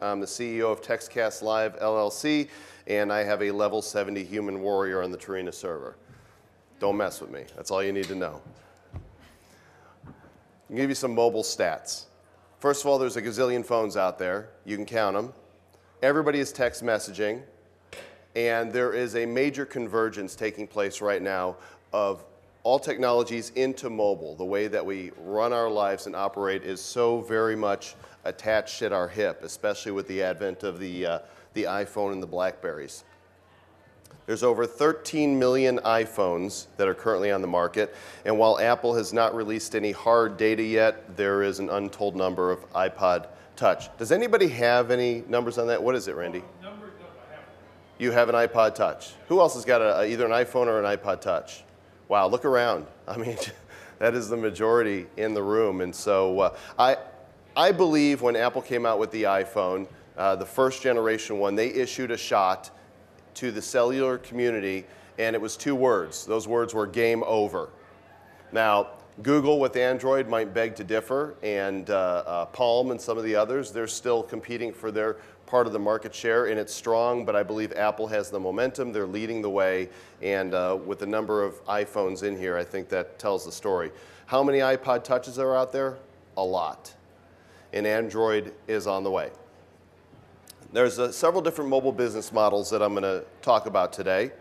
I'm the CEO of TextCastLive, LLC, and I have a level 70 human warrior on the Tarina server. Don't mess with me. That's all you need to know. I'll give you some mobile stats. First of all, there's a gazillion phones out there. You can count them. Everybody is text messaging, and there is a major convergence taking place right now of all technologies into mobile. The way that we run our lives and operate is so very much attached at our hip, especially with the advent of the iPhone and the BlackBerries. There's over 13 million iPhones that are currently on the market, and while Apple has not released any hard data yet, there is an untold number of iPod Touch. Does anybody have any numbers on that? What is it, Randy? Numbers, no, I haven't. You have an iPod Touch. Who else has got either an iPhone or an iPod Touch? Wow, look around. I mean, that is the majority in the room. And so I believe when Apple came out with the iPhone, the first generation one, they issued a shot to the cellular community, and it was 2 words. Those words were game over. Now, Google with Android might beg to differ, and Palm and some of the others, they're still competing for their part of the market share, and it's strong, but I believe Apple has the momentum. They're leading the way, and with the number of iPhones in here, I think that tells the story. How many iPod Touches are out there? A lot. And Android is on the way. There's several different mobile business models that I'm going to talk about today.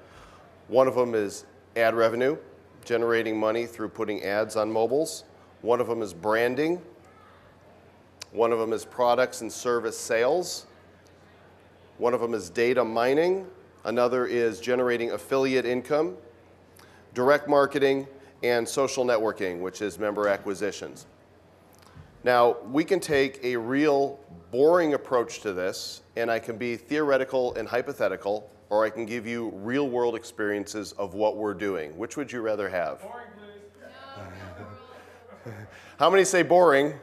One of them is ad revenue, generating money through putting ads on mobiles. One of them is branding. One of them is products and service sales. One of them is data mining. Another is generating affiliate income, direct marketing, and social networking, which is member acquisitions. Now, we can take a real boring approach to this, and I can be theoretical and hypothetical, or I can give you real-world experiences of what we're doing. Which would you rather have? Boring, please. How many say boring?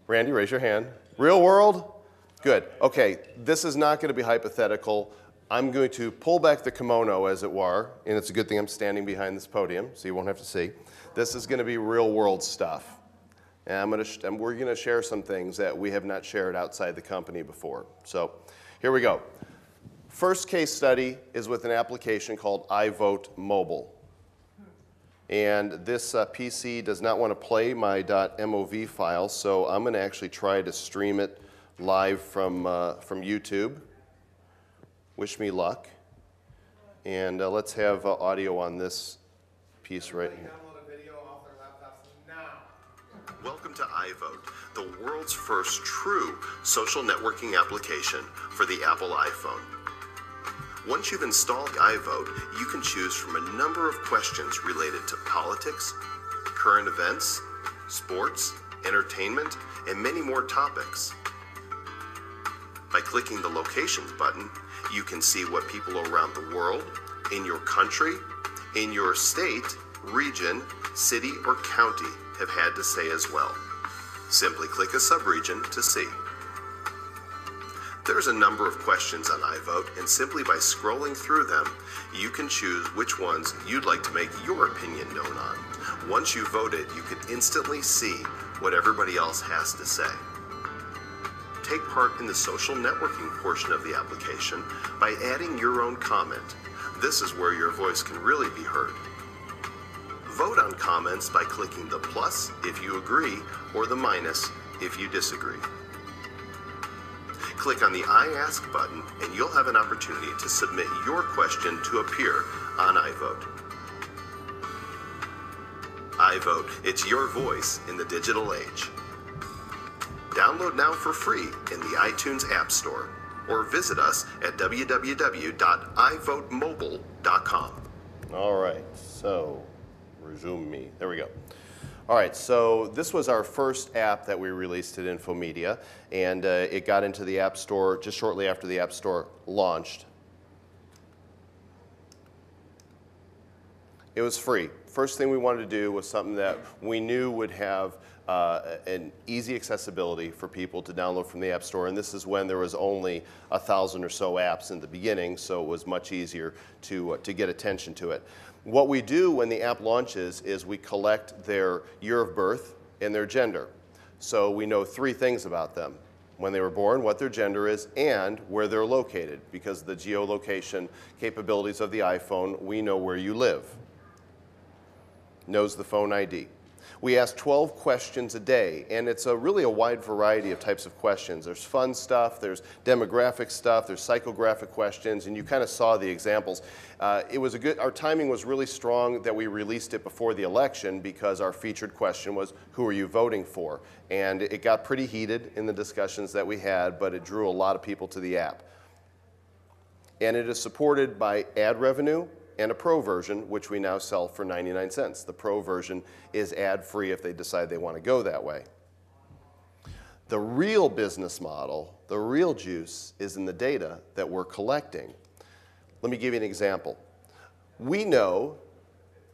Randy, raise your hand. Real world? Good. Okay, this is not going to be hypothetical. I'm going to pull back the kimono, as it were, and it's a good thing I'm standing behind this podium, so you won't have to see. This is going to be real-world stuff. And we're going to share some things that we have not shared outside the company before. So here we go. First case study is with an application called iVote Mobile. And this PC does not want to play my .mov file, so I'm going to actually try to stream it live from YouTube. Wish me luck. And let's have audio on this piece right here. Welcome to iVote, the world's first true social networking application for the Apple iPhone. Once you've installed iVote, you can choose from a number of questions related to politics, current events, sports, entertainment, and many more topics. By clicking the Locations button, you can see what people around the world, in your country, in your state, region, city, or county have had to say as well. Simply click a subregion to see. There's a number of questions on iVote, and simply by scrolling through them, you can choose which ones you'd like to make your opinion known on. Once you voted, you can instantly see what everybody else has to say. Take part in the social networking portion of the application by adding your own comment. This is where your voice can really be heard. Vote on comments by clicking the plus if you agree or the minus if you disagree. Click on the I Ask button and you'll have an opportunity to submit your question to appear on iVote. iVote, it's your voice in the digital age. Download now for free in the iTunes App Store or visit us at www.ivotemobile.com. All right, so resume me. There we go. All right, so this was our first app that we released at Infomedia, and it got into the App Store just shortly after the App Store launched. It was free. First thing we wanted to do was something that we knew would have an easy accessibility for people to download from the App Store, and this is when there was only 1,000 or so apps in the beginning, so it was much easier to get attention to it. What we do when the app launches is we collect their year of birth and their gender. So we know 3 things about them. when they were born, what their gender is, and where they're located. Because of the geolocation capabilities of the iPhone, we know where you live. Knows the phone ID. We ask 12 questions a day, and it's really a wide variety of types of questions. There's fun stuff, there's demographic stuff, there's psychographic questions, and you kind of saw the examples. Our timing was really strong that we released it before the election because our featured question was, who are you voting for? And it got pretty heated in the discussions that we had, but it drew a lot of people to the app. And it is supported by ad revenue and a Pro version, which we now sell for 99 cents. The Pro version is ad-free if they decide they want to go that way. The real business model, the real juice, is in the data that we're collecting. Let me give you an example. We know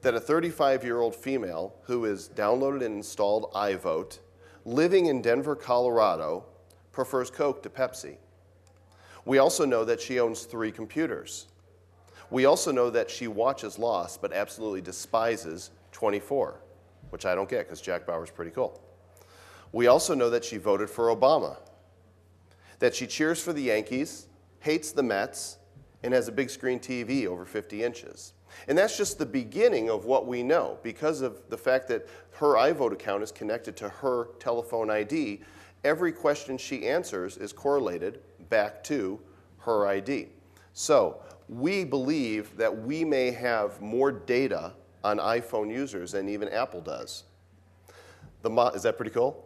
that a 35-year-old female who has downloaded and installed iVote, living in Denver, Colorado, prefers Coke to Pepsi. We also know that she owns 3 computers. We also know that she watches Lost, but absolutely despises 24, which I don't get because Jack Bauer's pretty cool. We also know that she voted for Obama, that she cheers for the Yankees, hates the Mets, and has a big screen TV over 50 inches. And that's just the beginning of what we know. Because of the fact that her iVote account is connected to her telephone ID, every question she answers is correlated back to her ID. So we believe that we may have more data on iPhone users than even Apple does. Is that pretty cool?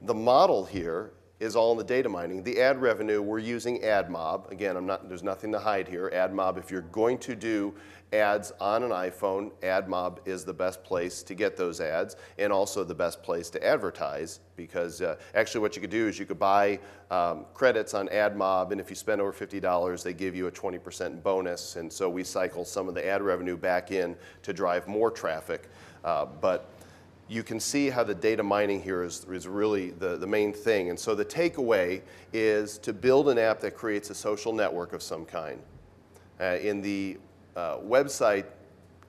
The model here is all in the data mining. The ad revenue, we're using AdMob. Again, there's nothing to hide here. AdMob, if you're going to do ads on an iPhone, AdMob is the best place to get those ads and also the best place to advertise because actually what you could do is you could buy credits on AdMob, and if you spend over $50, they give you a 20% bonus, and so we cycle some of the ad revenue back in to drive more traffic. But you can see how the data mining here is really the main thing. And so the takeaway is to build an app that creates a social network of some kind. In the website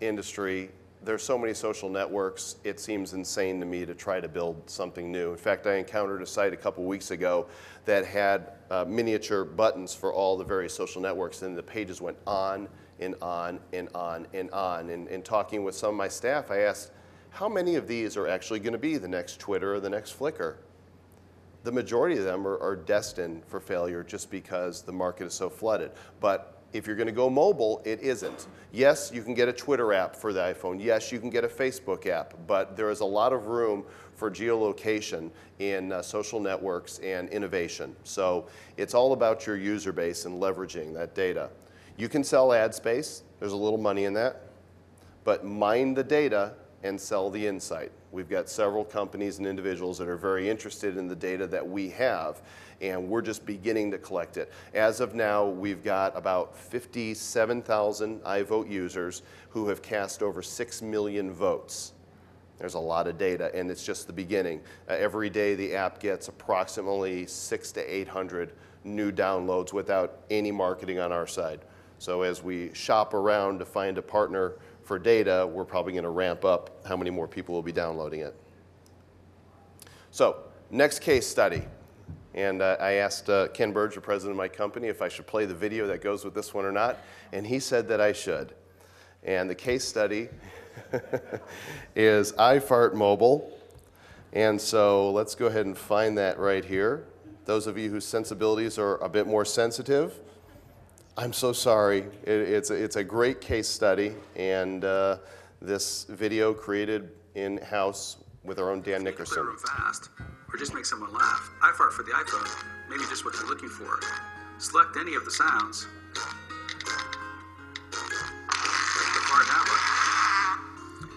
industry, there's so many social networks, it seems insane to me to try to build something new. In fact, I encountered a site a couple weeks ago that had miniature buttons for all the various social networks, and the pages went on and on and on and on. And talking with some of my staff, I asked, how many of these are actually going to be the next Twitter or the next Flickr? The majority of them are destined for failure just because the market is so flooded. But if you're going to go mobile, it isn't. Yes, you can get a Twitter app for the iPhone. Yes, you can get a Facebook app. But there is a lot of room for geolocation in social networks and innovation. So it's all about your user base and leveraging that data. You can sell ad space. There's a little money in that. But mine the data and sell the insight. We've got several companies and individuals that are very interested in the data that we have, and we're just beginning to collect it. As of now, we've got about 57,000 iVote users who have cast over 6 million votes. There's a lot of data, and it's just the beginning. Every day, the app gets approximately 600 to 800 new downloads without any marketing on our side. So as we shop around to find a partner for data, we're probably going to ramp up how many more people will be downloading it. So, next case study. And I asked Ken Burge, the president of my company, if I should play the video that goes with this one or not, and he said that I should. And the case study is iFart Mobile. And so let's go ahead and find that right here. Those of you whose sensibilities are a bit more sensitive, I'm so sorry. It's a great case study, and this video created in-house with our own Dan Nickerson. Clear room fast, or just make someone laugh. iFart for the iPhone, maybe just what you're looking for. Select any of the sounds. Click the fart now button.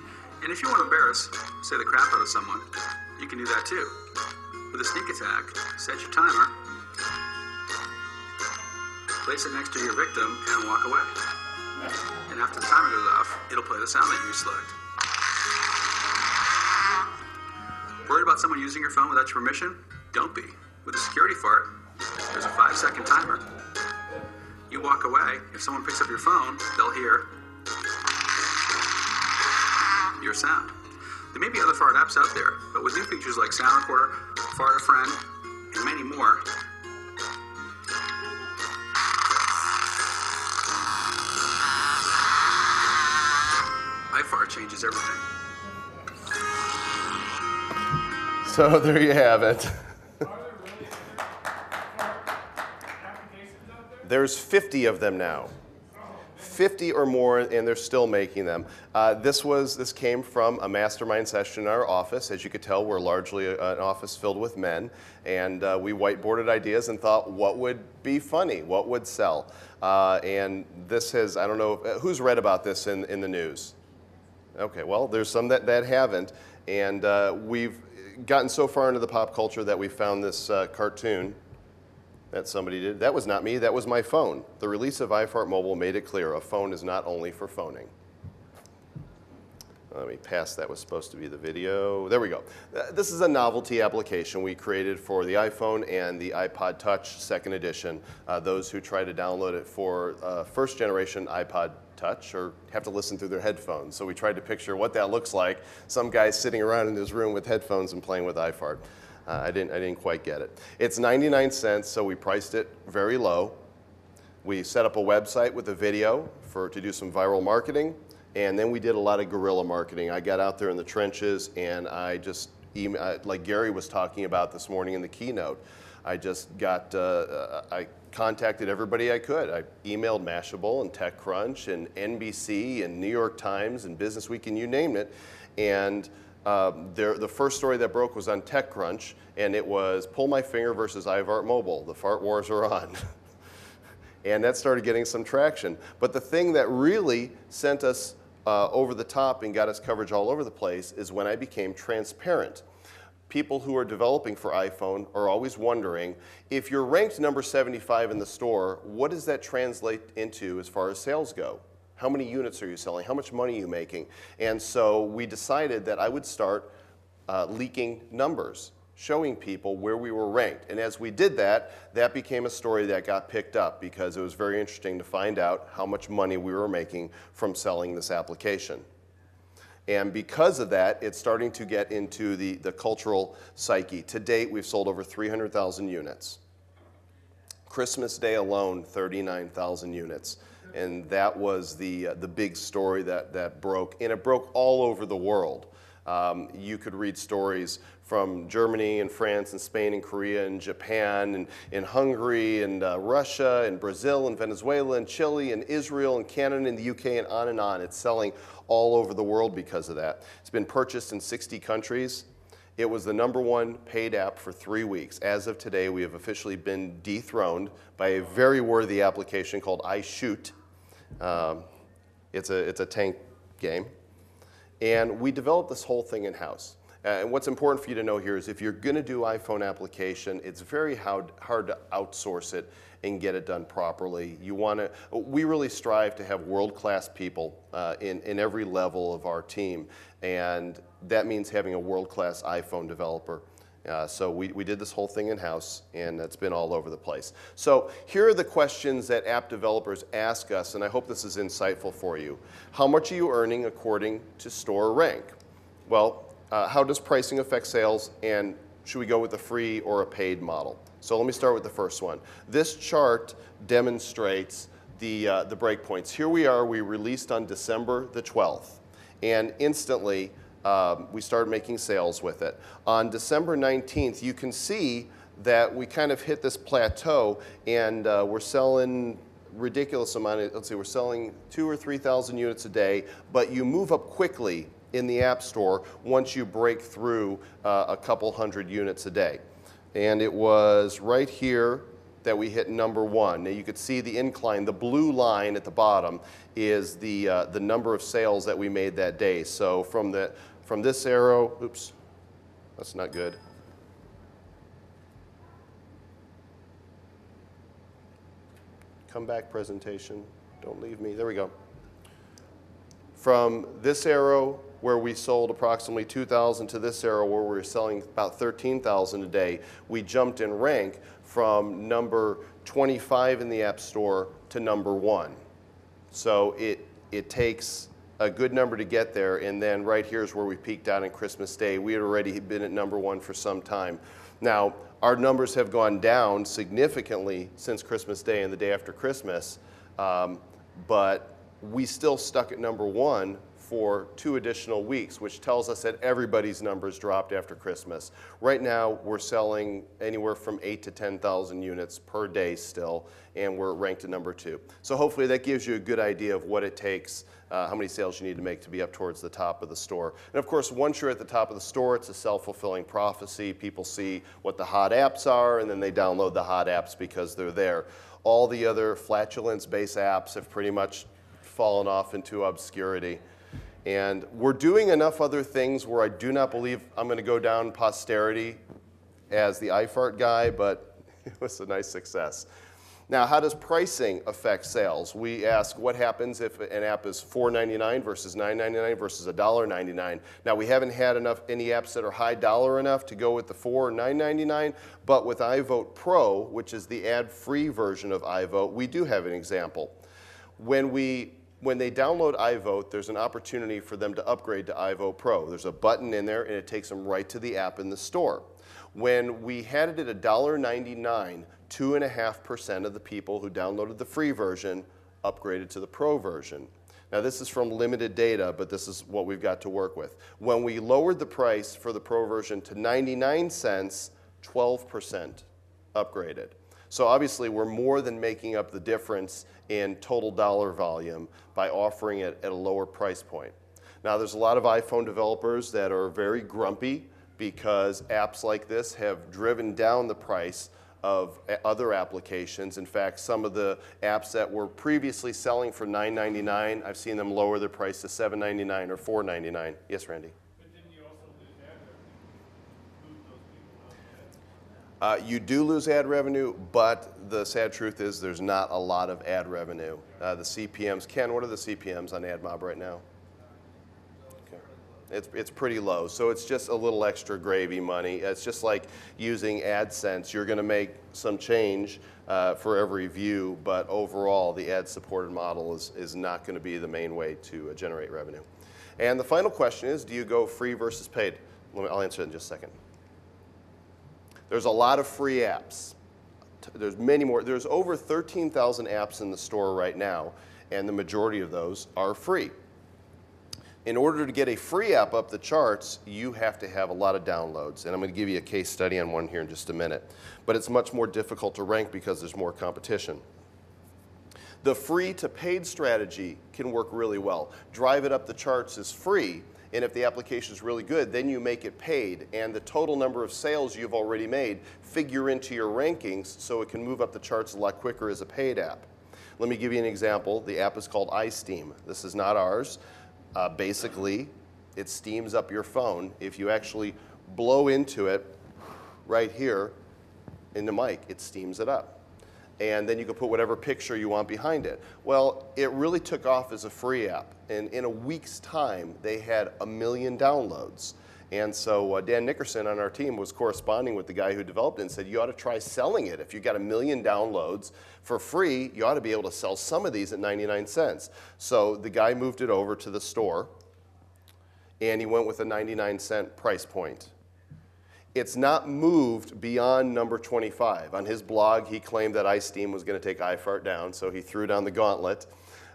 And if you want to embarrass, say the crap out of someone, you can do that too. With a sneak attack, set your timer, place it next to your victim, and walk away. And after the timer goes off, it'll play the sound that you select. Worried about someone using your phone without your permission? Don't be. With a security fart, there's a 5-second timer. You walk away, if someone picks up your phone, they'll hear your sound. There may be other fart apps out there, but with new features like Sound Recorder, Fart a Friend, and many more. iFart changes everything. So there you have it. There's 50 of them now. 50 or more, and they're still making them. This came from a mastermind session in our office. As you could tell, we're largely an office filled with men, and we whiteboarded ideas and thought, what would be funny? What would sell? And this has, I don't know, who's read about this in the news? Okay, well, there's some that haven't, and we've gotten so far into the pop culture that we found this cartoon that somebody did. That was not me, that was my phone. The release of iFart Mobile made it clear a phone is not only for phoning. Let me pass, that was supposed to be the video. There we go. This is a novelty application we created for the iPhone and the iPod Touch 2nd edition. Those who try to download it for first generation iPod Touch or have to listen through their headphones. So we tried to picture what that looks like. Some guys sitting around in his room with headphones and playing with iFart. I didn't quite get it. It's 99 cents, so we priced it very low. We set up a website with a video to do some viral marketing, and then we did a lot of guerrilla marketing. I got out there in the trenches, and I just, like Gary was talking about this morning in the keynote, I just got, I contacted everybody I could. I emailed Mashable and TechCrunch and NBC and New York Times and Business Week and you name it, and the first story that broke was on TechCrunch, and it was Pull My Finger versus iFart Mobile. The fart wars are on. And that started getting some traction. But the thing that really sent us over the top and got us coverage all over the place is when I became transparent. People who are developing for iPhone are always wondering, if you're ranked number 75 in the store, what does that translate into as far as sales go? How many units are you selling? How much money are you making? And so we decided that I would start leaking numbers, showing people where we were ranked. And as we did that, that became a story that got picked up because it was very interesting to find out how much money we were making from selling this application. And because of that, it's starting to get into the cultural psyche. To date, we've sold over 300,000 units. Christmas Day alone, 39,000 units. And that was the big story that broke, and it broke all over the world. You could read stories from Germany and France and Spain and Korea and Japan and Hungary and Russia and Brazil and Venezuela and Chile and Israel and Canada and the UK and on and on. It's selling all over the world because of that. It's been purchased in 60 countries. It was the #1 paid app for 3 weeks. As of today, we have officially been dethroned by a very worthy application called iShoot. It's a tank game. And we developed this whole thing in-house. And what's important for you to know here is if you're going to do iPhone application, it's very hard to outsource it and get it done properly. We really strive to have world-class people in every level of our team. And that means having a world-class iPhone developer. So we did this whole thing in-house, and it's been all over the place. So here are the questions that app developers ask us, and I hope this is insightful for you. How much are you earning according to store rank? Well, how does pricing affect sales, and should we go with a free or a paid model? So let me start with the first one. This chart demonstrates the breakpoints. Here we are, we released on December the 12th, and instantly, we started making sales with it. On December 19th, you can see that we kind of hit this plateau, and we're selling ridiculous amount of, let's see, we're selling 2,000 or 3,000 units a day, but you move up quickly in the App Store once you break through a couple hundred units a day. And it was right here that we hit #1. Now you could see the incline. The blue line at the bottom is the number of sales that we made that day. So from this arrow, oops, that's not good. Come back, presentation. Don't leave me. There we go. From this arrow, where we sold approximately 2,000, to this arrow, where we were selling about 13,000 a day, we jumped in rank from number 25 in the App Store to #1. So it takes a good number to get there, and then right here is where we peaked out on Christmas Day. We had already been at #1 for some time. Now, Our numbers have gone down significantly since Christmas Day and the day after Christmas, but we still stuck at number 1 for 2 additional weeks, which tells us that everybody's numbers dropped after Christmas. Right now, we're selling anywhere from 8,000 to 10,000 units per day still, and we're ranked at number 2. So hopefully that gives you a good idea of what it takes, how many sales you need to make to be up towards the top of the store. And of course, once you're at the top of the store, it's a self-fulfilling prophecy. People see what the hot apps are, and then they download the hot apps because they're there. All the other flatulence-based apps have pretty much fallen off into obscurity. And we're doing enough other things where I do not believe I'm going to go down posterity as the iFart guy, but it was a nice success. Now, how does pricing affect sales? We ask what happens if an app is $4.99 versus $9.99 versus $1.99. Now, we haven't had any apps that are high dollar enough to go with the $4 or $9.99, but with iVote Pro, which is the ad-free version of iVote, we do have an example. When they download iVote, there's an opportunity for them to upgrade to iVote Pro. There's a button in there, and it takes them right to the app in the store. When we had it at $1.99, 2.5% of the people who downloaded the free version upgraded to the Pro version. Now, this is from limited data, but this is what we've got to work with. When we lowered the price for the Pro version to 99 cents, 12% upgraded. So obviously, we're more than making up the difference in total dollar volume by offering it at a lower price point. Now, there's a lot of iPhone developers that are very grumpy because apps like this have driven down the price of other applications. In fact, some of the apps that were previously selling for $9.99, I've seen them lower their price to $7.99 or $4.99. Yes, Randy? You do lose ad revenue, but the sad truth is there's not a lot of ad revenue. The CPMs, Ken, what are the CPMs on AdMob right now? Okay. It's pretty low, so it's just a little extra gravy money. It's just like using AdSense. You're going to make some change for every view, but overall the ad-supported model is not going to be the main way to generate revenue. And the final question is, do you go free versus paid? I'll answer it in just a second. There's a lot of free apps. There's many more. There's over 13,000 apps in the store right now, and the majority of those are free. In order to get a free app up the charts, you have to have a lot of downloads. And I'm going to give you a case study on one here in just a minute. But it's much more difficult to rank because there's more competition. The free to paid strategy can work really well. Drive It Up the Charts is free. And if the application is really good, then you make it paid. And the total number of sales you've already made figure into your rankings so it can move up the charts a lot quicker as a paid app. Let me give you an example. The app is called iSteam. This is not ours. Basically, it steams up your phone. If you actually blow into it right here in the mic, it steams it up. And then you can put whatever picture you want behind it. Well, it really took off as a free app. And in a week's time, they had 1 million downloads. And so Dan Nickerson on our team was corresponding with the guy who developed it and said, you ought to try selling it. If you got 1 million downloads for free, you ought to be able to sell some of these at 99 cents. So the guy moved it over to the store, and he went with a 99-cent price point. It's not moved beyond number 25. On his blog, he claimed that iSteam was going to take iFart down, so he threw down the gauntlet.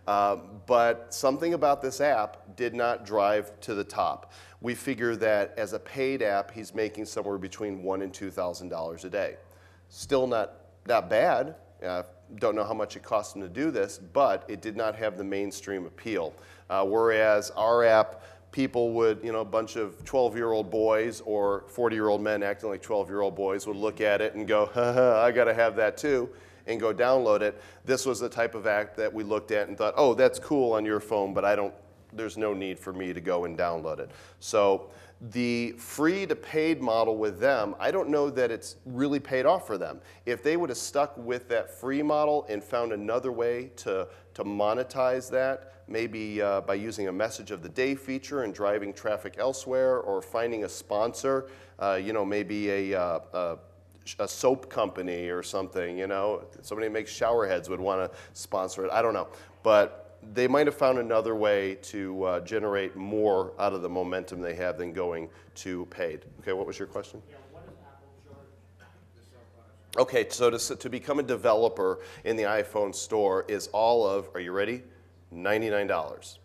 But something about this app did not drive to the top. We figure that as a paid app, he's making somewhere between $1,000 and $2,000 a day. Still not bad. Don't know how much it cost him to do this, but it did not have the mainstream appeal. Whereas our app, people would, a bunch of 12-year-old boys or 40-year-old men acting like 12-year-old boys would look at it and go, haha, I got to have that too, and go download it. This was the type of app that we looked at and thought, oh, that's cool on your phone, but there's no need for me to go and download it. So the free to paid model with them, I don't know that it's really paid off for them. If they would have stuck with that free model and found another way to monetize that, maybe by using a message of the day feature and driving traffic elsewhere, or finding a sponsor, maybe a soap company or something, somebody who makes shower heads would want to sponsor it. I don't know. But they might have found another way to generate more out of the momentum they have than going to paid. Okay, what was your question? Yeah, what does Apple charge? Okay, so to become a developer in the iPhone store is all of, are you ready? $99.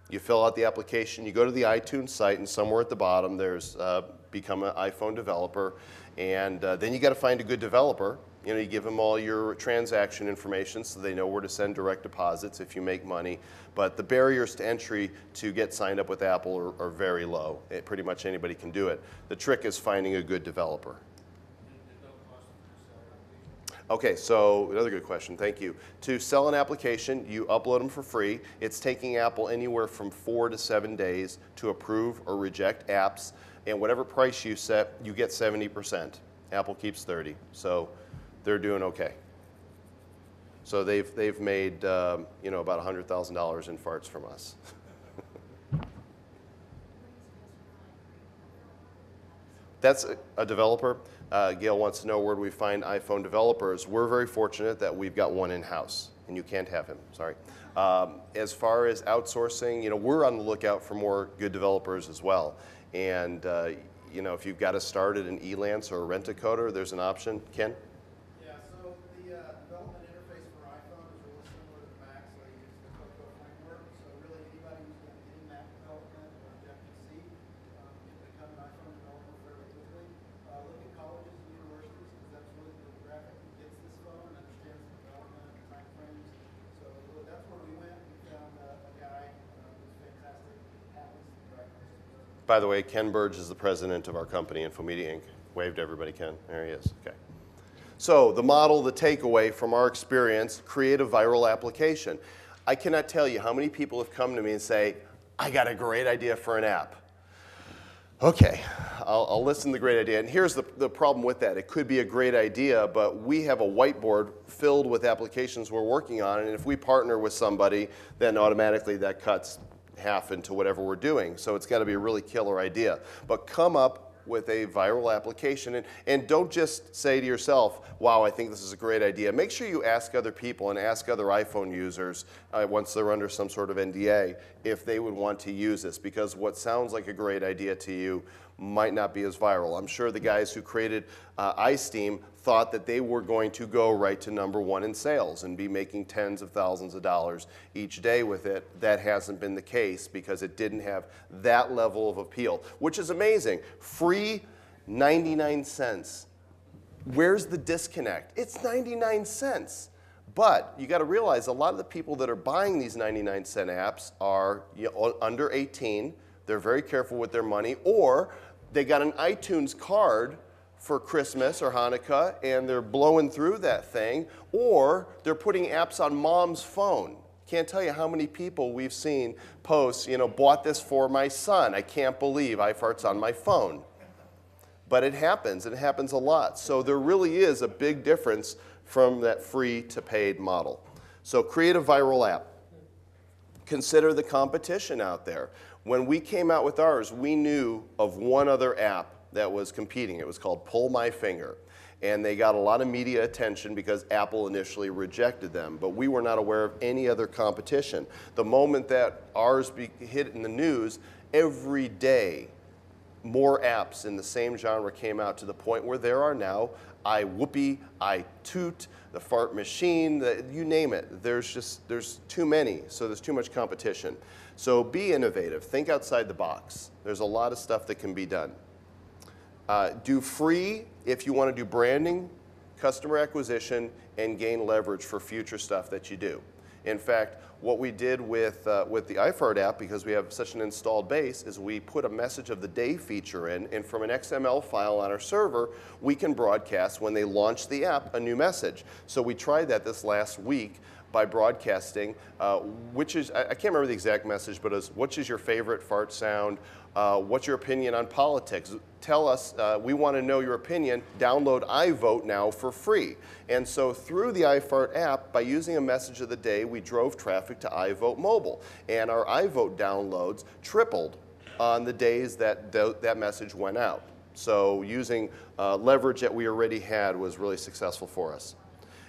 You fill out the application, you go to the iTunes site, and somewhere at the bottom there's become an iPhone developer, and then you got to find a good developer. You know, you give them all your transaction information so they know where to send direct deposits if you make money. But the barriers to entry to get signed up with Apple are very low. Pretty much anybody can do it. The trick is finding a good developer. Okay, so another good question, thank you. To sell an application, you upload them for free. It's taking Apple anywhere from 4 to 7 days to approve or reject apps, and whatever price you set, you get 70%. Apple keeps 30, so they're doing okay. So they've made you know, about $100,000 in farts from us. That's a developer. Gail wants to know where do we find iPhone developers. We're very fortunate that we've got one in-house, and you can't have him, sorry. As far as outsourcing, you know, we're on the lookout for more good developers as well. And you know, if you've got to start at an Elance or a Rent-A-Coder, there's an option. Ken? Yeah, so the development interface for iPhone is really similar to Mac, so they use the Cocoa framework. So really anybody who's done any Mac development or Objective-C can become an iPhone developer fairly quickly. Look at colleges and universities, because that's really the demographic who gets this phone and understands the development and time frames. So really, that's where we went. We found a guy who's fantastic, happens to be right next to us. By the way, Ken Burge is the president of our company, Infomedia Inc. Wave to everybody, Ken. There he is. Okay. So the model, the takeaway from our experience, create a viral application. I cannot tell you how many people have come to me and say, I got a great idea for an app. Okay, I'll listen to the great idea. And here's the problem with that. It could be a great idea, but we have a whiteboard filled with applications we're working on, and if we partner with somebody, then automatically that cuts half into whatever we're doing. So it's got to be a really killer idea. But come up with a viral application, and don't just say to yourself, wow, I think this is a great idea. Make sure you ask other people and ask other iPhone users once they're under some sort of NDA if they would want to use this, because what sounds like a great idea to you might not be as viral. I'm sure the guys who created iSteam thought that they were going to go right to #1 in sales and be making tens of thousands of dollars each day with it. That hasn't been the case because it didn't have that level of appeal, which is amazing. Free 99 cents. Where's the disconnect? It's 99 cents. But you got to realize a lot of the people that are buying these 99-cent apps are under 18. They're very careful with their money, or they got an iTunes card for Christmas or Hanukkah, and they're blowing through that thing, or they're putting apps on mom's phone. Can't tell you how many people we've seen post, you know, bought this for my son. I can't believe iFart's on my phone. But it happens a lot. So there really is a big difference from that free to paid model. So create a viral app. Consider the competition out there. When we came out with ours, we knew of one other app that was competing. It was called Pull My Finger. And they got a lot of media attention because Apple initially rejected them. But we were not aware of any other competition. The moment that ours hit in the news, every day more apps in the same genre came out, to the point where there are now iWhoopie, iToot, the Fart Machine, you name it. There's too many, so there's too much competition. So be innovative, think outside the box. There's a lot of stuff that can be done. Do free if you want to do branding, customer acquisition, and gain leverage for future stuff that you do. In fact, what we did with the iFart app, because we have such an installed base, is we put a message of the day feature in, and from an XML file on our server, we can broadcast when they launch the app a new message. So we tried that this last week by broadcasting, which is, I can't remember the exact message, but it's, which is your favorite fart sound? What's your opinion on politics? Tell us, we want to know your opinion. Download iVote now for free. And so through the iFart app, by using a message of the day, we drove traffic to iVote mobile. And our iVote downloads tripled on the days that that message went out. So using leverage that we already had was really successful for us.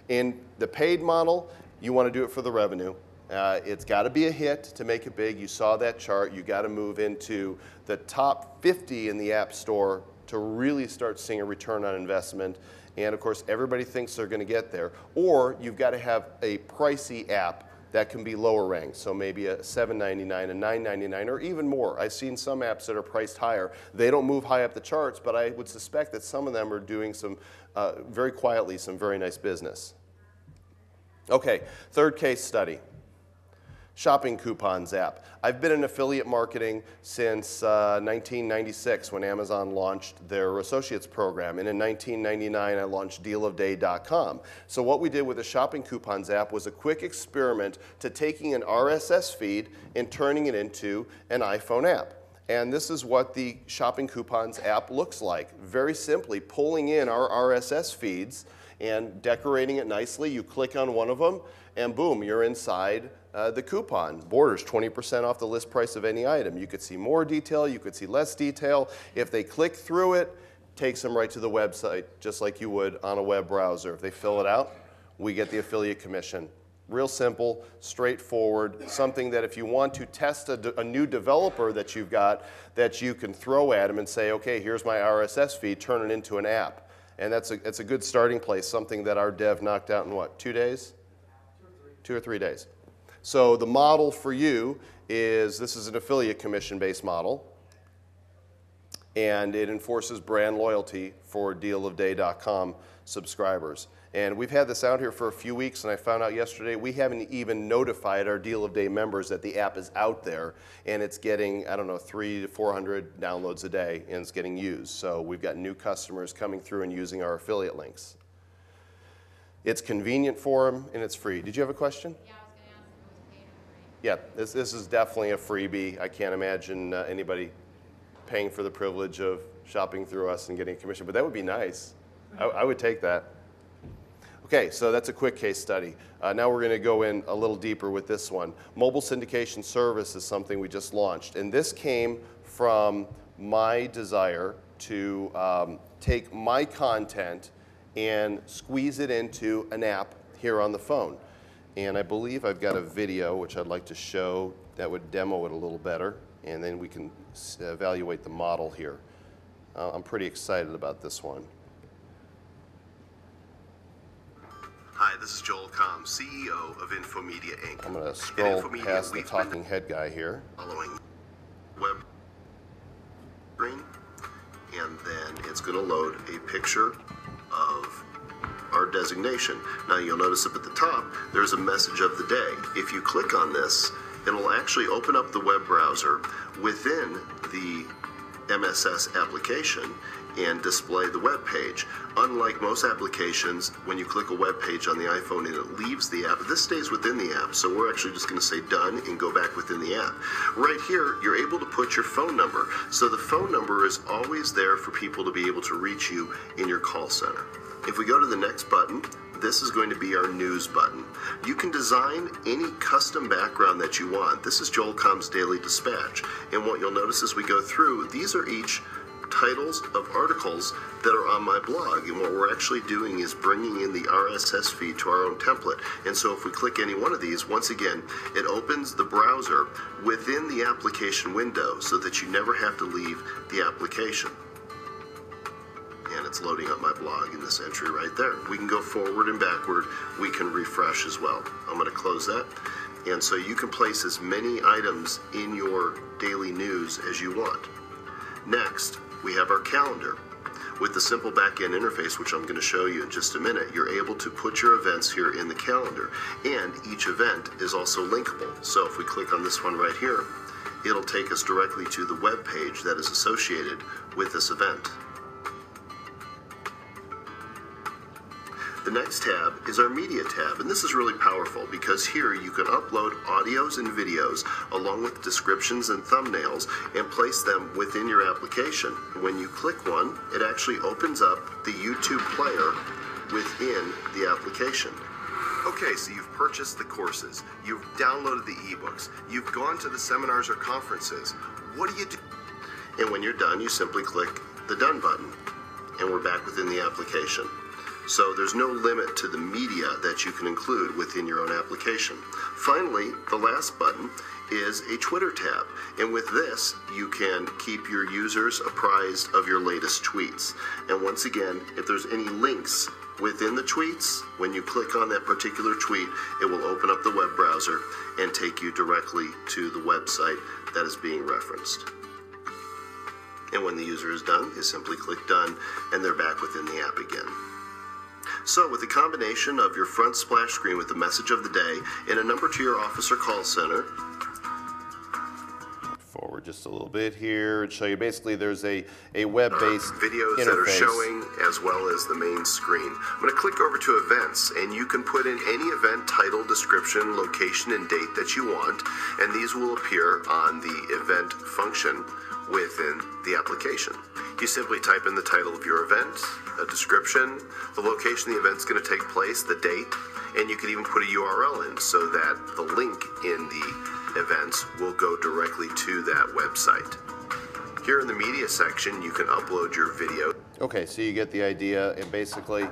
In the paid model, you want to do it for the revenue. It's got to be a hit to make it big. You saw that chart. You got to move into the top 50 in the App Store to really start seeing a return on investment. And of course, everybody thinks they're going to get there. Or you've got to have a pricey app that can be lower ranked. So maybe a $7.99, a $9.99, or even more. I've seen some apps that are priced higher. They don't move high up the charts, but I would suspect that some of them are doing some, very quietly, some very nice business. Okay, third case study. Shopping coupons app. I've been in affiliate marketing since 1996 when Amazon launched their associates program. And in 1999, I launched dealofday.com. So what we did with the shopping coupons app was a quick experiment to taking an RSS feed and turning it into an iPhone app. And this is what the shopping coupons app looks like. Very simply, pulling in our RSS feeds and decorating it nicely. You click on one of them, and boom, you're inside the coupon. Borders 20% off the list price of any item. You could see more detail, you could see less detail. If they click through it, takes them right to the website, just like you would on a web browser. If they fill it out, we get the affiliate commission. Real simple, straightforward, something that if you want to test a new developer that you've got, that you can throw at them and say, okay, here's my RSS feed, turn it into an app. And that's a good starting place, something that our dev knocked out in what, 2 days? 2 or 3 days. So the model for you is, this is an affiliate commission-based model, and it enforces brand loyalty for dealofday.com subscribers. And we've had this out here for a few weeks, and I found out yesterday we haven't even notified our Deal of Day members that the app is out there, and it's getting, I don't know, 300 to 400 downloads a day, and it's getting used. So we've got new customers coming through and using our affiliate links. It's convenient for them, and it's free. Did you have a question? Yeah, I was going to ask if it was paid or free. Yeah, this is definitely a freebie. I can't imagine anybody paying for the privilege of shopping through us and getting a commission, but that would be nice. I would take that. Okay, so that's a quick case study. Now we're going to go in a little deeper with this one. Mobile syndication service is something we just launched, and this came from my desire to take my content and squeeze it into an app here on the phone. And I believe I've got a video which I'd like to show that would demo it a little better, and then we can evaluate the model here. I'm pretty excited about this one. Hi, this is Joel Comm, CEO of Infomedia Inc. I'm going to scroll Infomedia, past the we've talking head guy here. Following web screen, and then it's going to load a picture of our designation. Now you'll notice up at the top, there's a message of the day. If you click on this, it'll actually open up the web browser within the MSS application and display the web page. Unlike most applications, when you click a web page on the iPhone and it leaves the app, this stays within the app. So we're actually just going to say done and go back within the app. Right here, you're able to put your phone number. So the phone number is always there for people to be able to reach you in your call center. If we go to the next button, this is going to be our news button. You can design any custom background that you want. This is Joel Comm's Daily Dispatch. And what you'll notice as we go through, these are each titles of articles that are on my blog, and what we're actually doing is bringing in the RSS feed to our own template. And so if we click any one of these, once again, it opens the browser within the application window so that you never have to leave the application. And it's loading up my blog in this entry right there. We can go forward and backward. We can refresh as well. I'm going to close that. And so you can place as many items in your daily news as you want. Next, we have our calendar. With the simple back-end interface, which I'm going to show you in just a minute, you're able to put your events here in the calendar. And each event is also linkable. So if we click on this one right here, it'll take us directly to the web page that is associated with this event. The next tab is our media tab, and this is really powerful because here you can upload audios and videos along with descriptions and thumbnails and place them within your application. When you click one, it actually opens up the YouTube player within the application. Okay, so you've purchased the courses, you've downloaded the ebooks, you've gone to the seminars or conferences. What do you do? And when you're done, you simply click the Done button, and we're back within the application. So there's no limit to the media that you can include within your own application. Finally, the last button is a Twitter tab. And with this, you can keep your users apprised of your latest tweets. And once again, if there's any links within the tweets, when you click on that particular tweet, it will open up the web browser and take you directly to the website that is being referenced. And when the user is done, you simply click done, and they're back within the app again. So with the combination of your front splash screen with the message of the day and a number to your office or call center. Forward just a little bit here and show you basically there's a web-based videos interface that are showing as well as the main screen. I'm going to click over to events, and you can put in any event title, description, location, and date that you want, and these will appear on the event function within the application. You simply type in the title of your event, a description, the location the event's going to take place, the date, and you can even put a URL in so that the link in the events will go directly to that website. Here in the media section, you can upload your video. Okay, so you get the idea, and basically,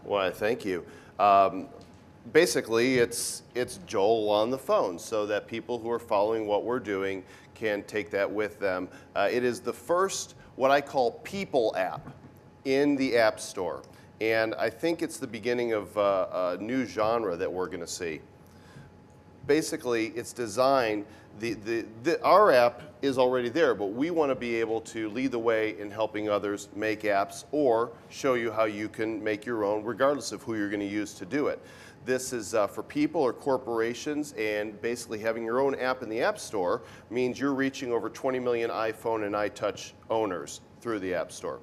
why, thank you. Basically, it's Joel on the phone, so that people who are following what we're doing can take that with them. It is the first, what I call people app in the App Store, and I think it's the beginning of a new genre that we're going to see. Basically, it's designed, our app is already there, but we want to be able to lead the way in helping others make apps or show you how you can make your own, regardless of who you're going to use to do it. This is for people or corporations, and basically having your own app in the App Store means you're reaching over 20 million iPhone and iTouch owners through the App Store.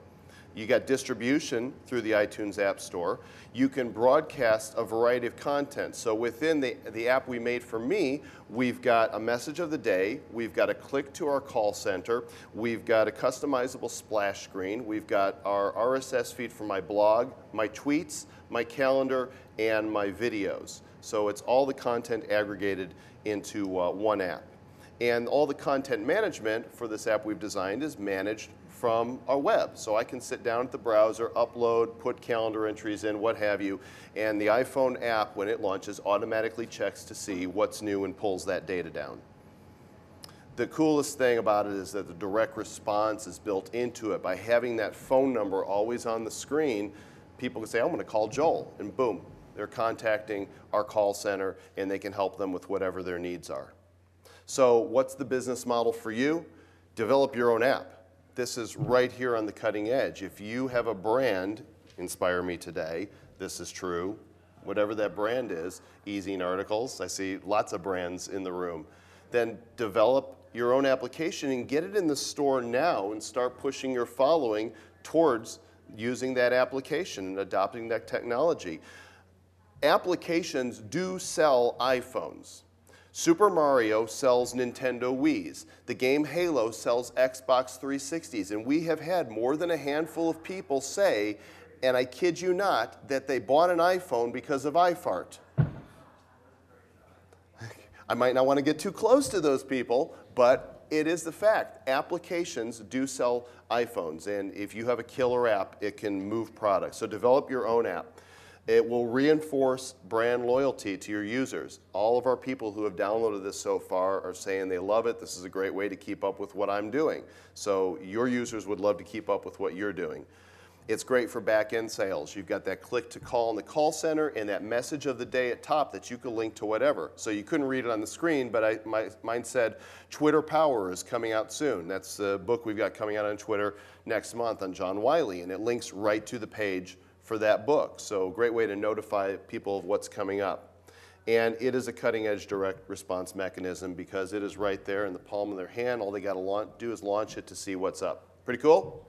You got distribution through the iTunes App Store. You can broadcast a variety of content. So within the app we made for me, we've got a message of the day, we've got a click to our call center, we've got a customizable splash screen, we've got our RSS feed for my blog, my tweets, my calendar, and my videos. So it's all the content aggregated into one app. And all the content management for this app we've designed is managed from our web. So I can sit down at the browser, upload, put calendar entries in, what have you, and the iPhone app, when it launches, automatically checks to see what's new and pulls that data down. The coolest thing about it is that the direct response is built into it. By having that phone number always on the screen, people can say, I'm going to call Joel, and boom, they're contacting our call center, and they can help them with whatever their needs are. So what's the business model for you? Develop your own app. This is right here on the cutting edge. If you have a brand, Inspire Me Today, this is true, whatever that brand is, Easing Articles, I see lots of brands in the room, then develop your own application and get it in the store now and start pushing your following towards using that application and adopting that technology. Applications do sell iPhones. Super Mario sells Nintendo Wiis. The game Halo sells Xbox 360s. And we have had more than a handful of people say, and I kid you not, that they bought an iPhone because of iFart. I might not want to get too close to those people, but it is the fact. Applications do sell iPhones. And if you have a killer app, it can move products. So develop your own app. It will reinforce brand loyalty to your users. All of our people who have downloaded this so far are saying they love it. This is a great way to keep up with what I'm doing. So your users would love to keep up with what you're doing. It's great for back-end sales. You've got that click to call in the call center and that message of the day at top that you can link to whatever. So you couldn't read it on the screen, but mine said Twitter Power is coming out soon. That's the book we've got coming out on Twitter next month on John Wiley, and it links right to the page for that book. So great way to notify people of what's coming up. And it is a cutting-edge direct response mechanism because it is right there in the palm of their hand. All they got to do is launch it to see what's up. Pretty cool?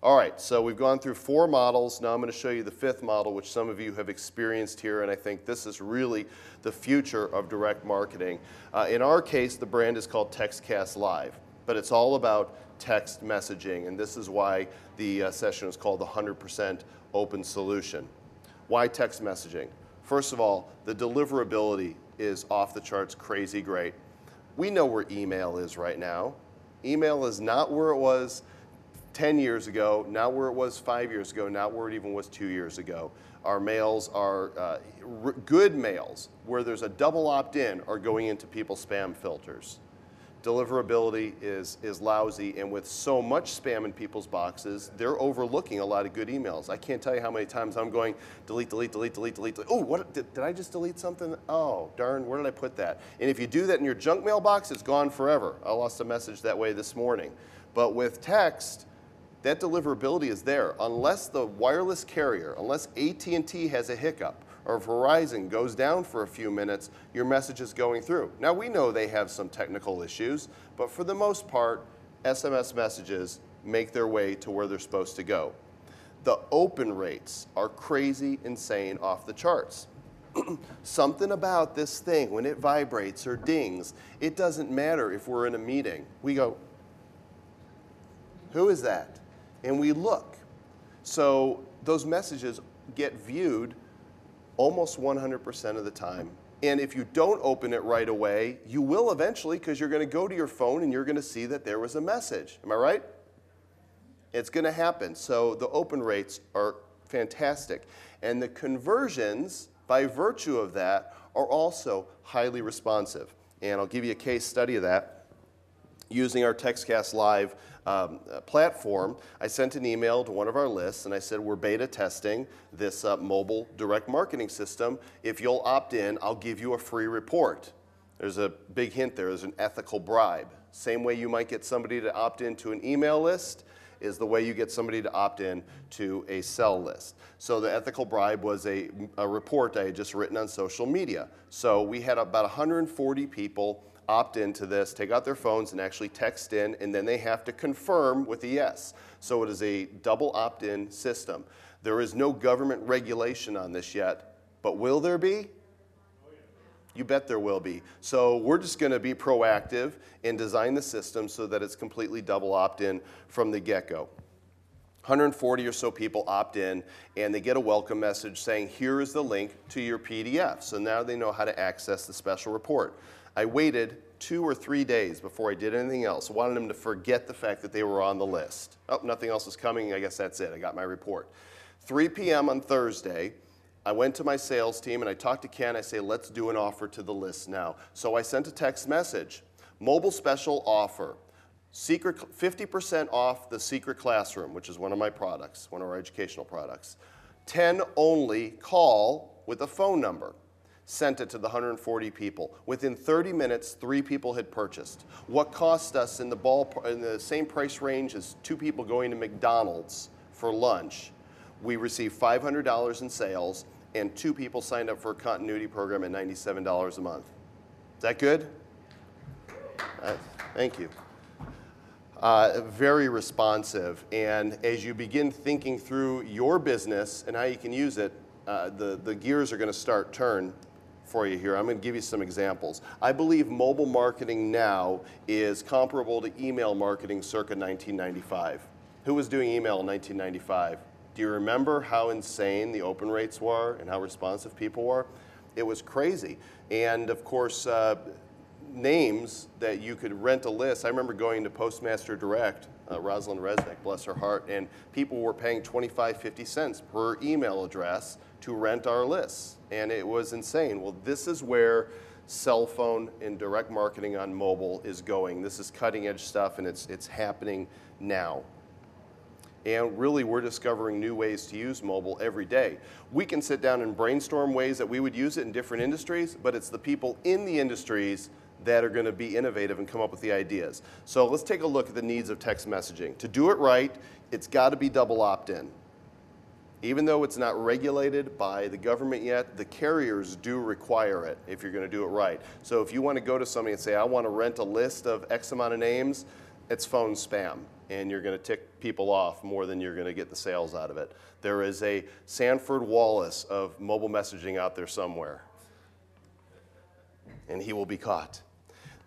All right, so we've gone through 4 models. Now I'm going to show you the 5th model, which some of you have experienced here, and I think this is really the future of direct marketing. In our case, the brand is called TextCastLive, but it's all about text messaging, and this is why the session is called the 100% open solution. Why text messaging? First of all, the deliverability is off the charts crazy great. We know where email is right now. Email is not where it was 10 years ago, not where it was 5 years ago, not where it even was 2 years ago. Our mails are good mails, where there's a double opt-in, are going into people's spam filters. Deliverability is lousy, and with so much spam in people's boxes, they're overlooking a lot of good emails. I can't tell you how many times I'm going delete, delete, delete, delete, delete, delete. Oh, what, did I just delete something? Oh, darn, where did I put that? And if you do that in your junk mail box, it's gone forever. I lost a message that way this morning. But with text, that deliverability is there. Unless the wireless carrier, unless AT&T has a hiccup, or Verizon goes down for a few minutes, your message is going through. Now, we know they have some technical issues, but for the most part, SMS messages make their way to where they're supposed to go. The open rates are crazy, insane, off the charts. Something about this thing, when it vibrates or dings, it doesn't matter if we're in a meeting. We go, who is that? And we look. So those messages get viewed almost 100% of the time. And if you don't open it right away, you will eventually, because you're going to go to your phone and you're going to see that there was a message. Am I right? It's going to happen. So the open rates are fantastic. And the conversions, by virtue of that, are also highly responsive. And I'll give you a case study of that. Using our TextCastLive platform, I sent an email to one of our lists and I said, we're beta testing this mobile direct marketing system. If you'll opt in, I'll give you a free report. There's a big hint there. There's an ethical bribe. Same way you might get somebody to opt into an email list is the way you get somebody to opt in to a sell list. So the ethical bribe was a report I had just written on social media. So we had about 140 people opt into this, take out their phones and actually text in, and then they have to confirm with a yes. So it is a double opt-in system. There is no government regulation on this yet, but will there be? You bet there will be. So we're just going to be proactive and design the system so that it's completely double opt-in from the get-go. 140 or so people opt in, and they get a welcome message saying, here is the link to your PDF. So now they know how to access the special report. I waited 2 or 3 days before I did anything else. I wanted them to forget the fact that they were on the list. Oh, nothing else is coming. I guess that's it. I got my report. 3 p.m. on Thursday, I went to my sales team and I talked to Ken. I say, let's do an offer to the list now. So I sent a text message. Mobile special offer. 50% off the Secret Classroom, which is one of my products, one of our educational products. 10 only call with a phone number. Sent it to the 140 people. Within 30 minutes, 3 people had purchased. What cost us in the same price range as 2 people going to McDonald's for lunch, we received $500 in sales, and 2 people signed up for a continuity program at $97 a month. Is that good? Thank you. Very responsive, and as you begin thinking through your business and how you can use it, the gears are going to start turn for you here. I'm going to give you some examples. I believe mobile marketing now is comparable to email marketing circa 1995. Who was doing email in 1995? Do you remember how insane the open rates were and how responsive people were? It was crazy. And of course, names that you could rent a list. I remember going to Postmaster Direct, Rosalind Resnick, bless her heart, and people were paying 25, 50 cents per email address to rent our lists, and it was insane. Well, this is where cell phone and direct marketing on mobile is going. This is cutting edge stuff, and it's happening now. And really, we're discovering new ways to use mobile every day. We can sit down and brainstorm ways that we would use it in different industries, but it's the people in the industries that are going to be innovative and come up with the ideas. So let's take a look at the needs of text messaging. To do it right, it's got to be double opt-in. Even though it's not regulated by the government yet, the carriers do require it if you're going to do it right. So if you want to go to somebody and say, I want to rent a list of X amount of names, it's phone spam, and you're going to tick people off more than you're going to get the sales out of it. There is a Sanford Wallace of mobile messaging out there somewhere, and he will be caught.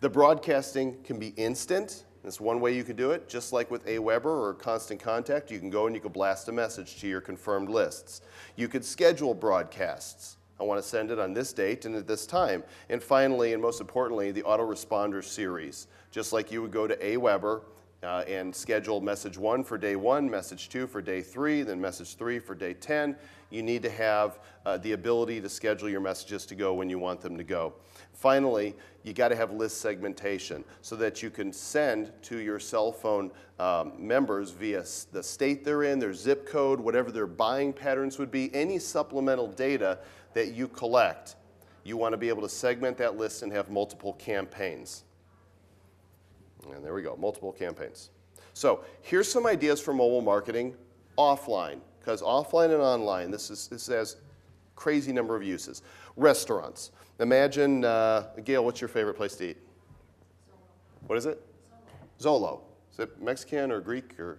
The broadcasting can be instant. That's one way you could do it. Just like with AWeber or Constant Contact, you can go and you can blast a message to your confirmed lists. You could schedule broadcasts. I want to send it on this date and at this time. And finally, and most importantly, the autoresponder series. Just like you would go to AWeber and schedule message 1 for day 1, message 2 for day 3, then message 3 for day 10. You need to have the ability to schedule your messages to go when you want them to go. Finally, you got to have list segmentation so that you can send to your cell phone members via the state they're in, their zip code, whatever their buying patterns would be, any supplemental data that you collect. You want to be able to segment that list and have multiple campaigns. And there we go, multiple campaigns. So here's some ideas for mobile marketing offline, because offline and online, this has crazy number of uses. Restaurants. Imagine, Gail, what's your favorite place to eat? Zolo. What is it? Zolo. Is it Mexican or Greek or?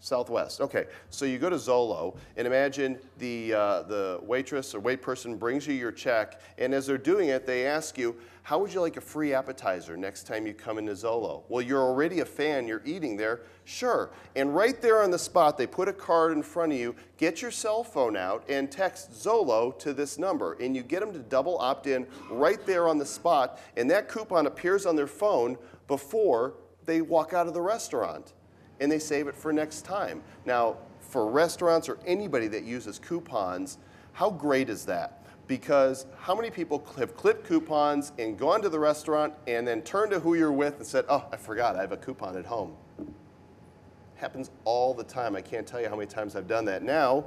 Southwest. Okay, so you go to Zolo, and imagine the waitress or wait person brings you your check, and as they're doing it, they ask you, how would you like a free appetizer next time you come into Zolo? Well, you're already a fan, you're eating there, sure. And right there on the spot, they put a card in front of you, get your cell phone out, and text Zolo to this number, and you get them to double opt in right there on the spot, and that coupon appears on their phone before they walk out of the restaurant. And they save it for next time. Now, for restaurants or anybody that uses coupons, how great is that? Because how many people have clipped coupons and gone to the restaurant and then turned to who you're with and said, oh, I forgot, I have a coupon at home. Happens all the time. I can't tell you how many times I've done that. Now,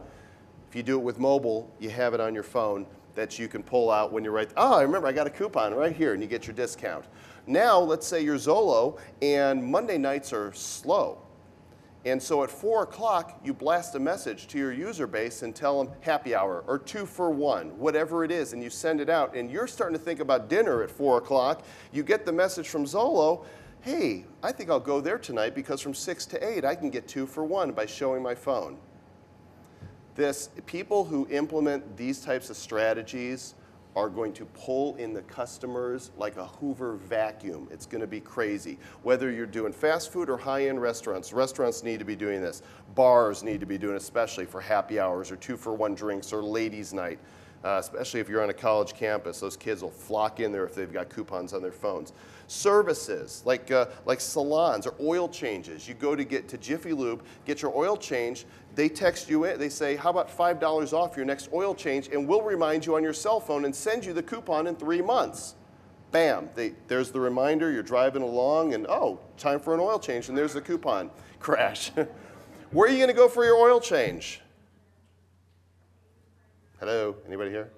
if you do it with mobile, you have it on your phone that you can pull out when you're right, oh, I remember I got a coupon right here, and you get your discount. Now, let's say you're Zolo and Monday nights are slow. And so at 4 o'clock, you blast a message to your user base and tell them happy hour or 2 for 1, whatever it is, and you send it out. And you're starting to think about dinner at 4 o'clock. You get the message from Zolo, hey, I think I'll go there tonight because from 6 to 8, I can get 2 for 1 by showing my phone. People who implement these types of strategies are going to pull in the customers like a Hoover vacuum. It's going to be crazy. Whether you're doing fast food or high-end restaurants, restaurants need to be doing this. Bars need to be doing it, especially for happy hours or 2 for 1 drinks or ladies' night. Especially if you're on a college campus, those kids will flock in there if they've got coupons on their phones. Services like salons or oil changes. You go to get to Jiffy Lube, get your oil change. They text you in. They say, how about $5 off your next oil change, and we'll remind you on your cell phone and send you the coupon in 3 months. Bam, there's the reminder. You're driving along, and oh, time for an oil change, and there's the coupon. Crash. Where are you going to go for your oil change? Hello, anybody here?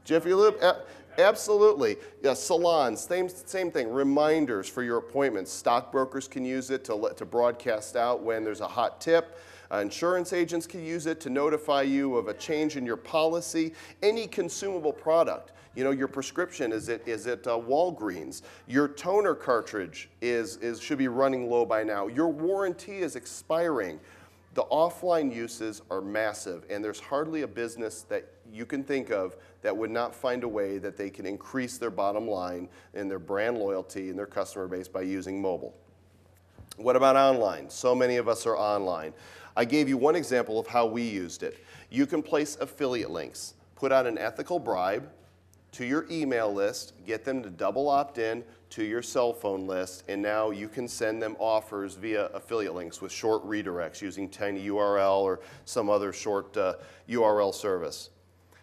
Jiffy Lube? Absolutely. Yeah, salons, same thing. Reminders for your appointments. Stockbrokers can use it to broadcast out when there's a hot tip. Insurance agents can use it to notify you of a change in your policy. Any consumable product. You know, your prescription is at Walgreens. Your toner cartridge should be running low by now. Your warranty is expiring. The offline uses are massive, and there's hardly a business that you can think of that would not find a way that they can increase their bottom line and their brand loyalty and their customer base by using mobile. What about online? So many of us are online. I gave you one example of how we used it. You can place affiliate links, put out an ethical bribe to your email list, get them to double opt in to your cell phone list, and now you can send them offers via affiliate links with short redirects using tinyURL or some other short URL service.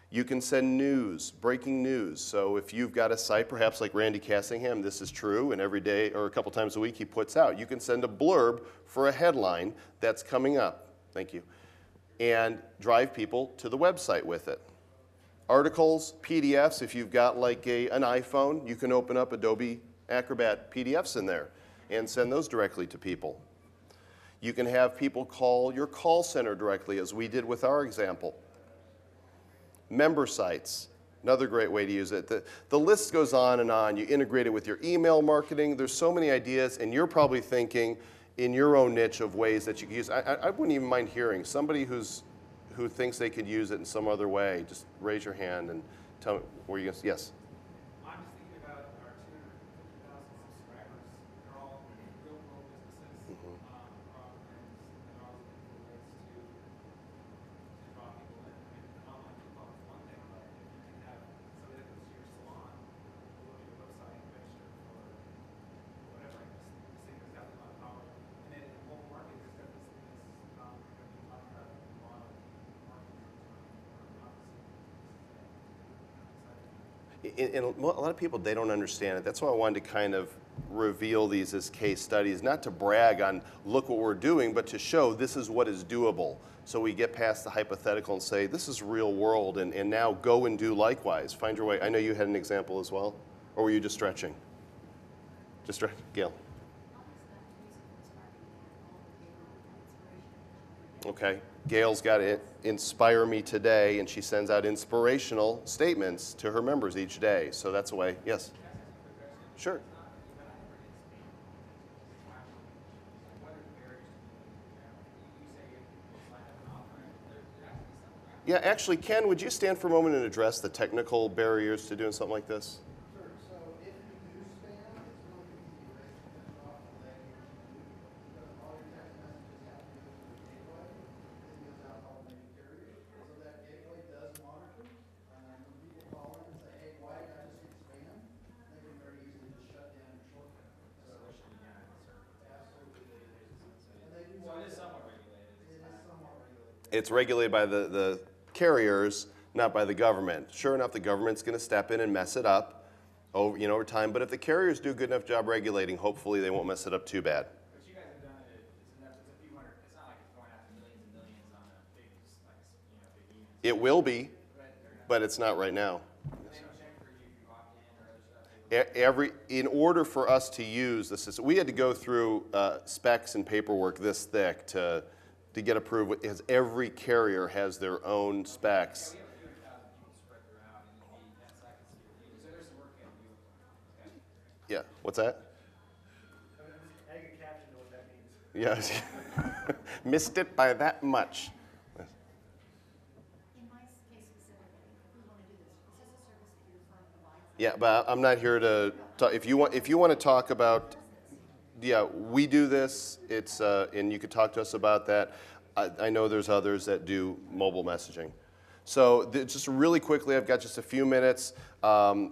You can send news, breaking news. So if you've got a site, perhaps like Randy Cassingham, this is true, and every day or a couple times a week he puts out, you can send a blurb for a headline that's coming up, thank you, and drive people to the website with it. Articles, PDFs, if you've got like an iPhone, you can open up Adobe Acrobat PDFs in there and send those directly to people. You can have people call your call center directly, as we did with our example. Member sites, another great way to use it. The list goes on and on. You integrate it with your email marketing. There's so many ideas, and you're probably thinking in your own niche of ways that you can use. I wouldn't even mind hearing somebody who thinks they could use it in some other way. Just raise your hand and tell me where you guys. Yes. I'm just thinking about our 250,000 subscribers. They're all real world businesses. Mm-hmm. They're all looking for ways to draw people in. I mean, an online coupon is one thing, but if you can have somebody that goes to your salon, go to your website and register for whatever, I just think And a lot of people, they don't understand it. That's why I wanted to kind of reveal these as case studies, not to brag on, look what we're doing, but to show this is what is doable. So we get past the hypothetical and say, this is real world, and now go and do likewise. Find your way. I know you had an example as well, or were you just stretching? Just stretch, Gail. Okay, Gail's got to inspire me today, and she sends out inspirational statements to her members each day. So that's a way. Yes? Sure. Yeah, actually, Ken, would you stand for a moment and address the technical barriers to doing something like this? Sure. So if you do spam, it's really easy, right? You turn it off and let you because all your text messages have to go through the gateway. Then goes out to all the major carriers. So that gateway does monitor. And when people call in and say, hey, why did I just get spam? They can very easily just shut down your shortcut. So absolutely. And they do So it is somewhat regulated. It is somewhat regulated. It's regulated by the carriers, not by the government. Sure enough, the government's going to step in and mess it up over time. But if the carriers do a good enough job regulating, hopefully they won't mess it up too bad. But you guys have done it. It's a few hundred. It's not like it's going after millions and millions on a big, big unit. It will be, but it's not right now. They don't check for you if you opt in or other stuff. In order for us to use the system, we had to go through specs and paperwork this thick to get approved, because every carrier has their own specs. We have a few hundred thousand people spread throughout, and it'd be that's I can see. So there's some work you have to do. Yeah, what's that? Adding a caption to what that means. Yes, missed it by that much. In my case specifically, if we want to do this, is this a service that your firm provides? Yeah, but I'm not here to talk. If you want to talk about, yeah, we do this. It's and you could talk to us about that. I know there's others that do mobile messaging. So just really quickly, I've got just a few minutes.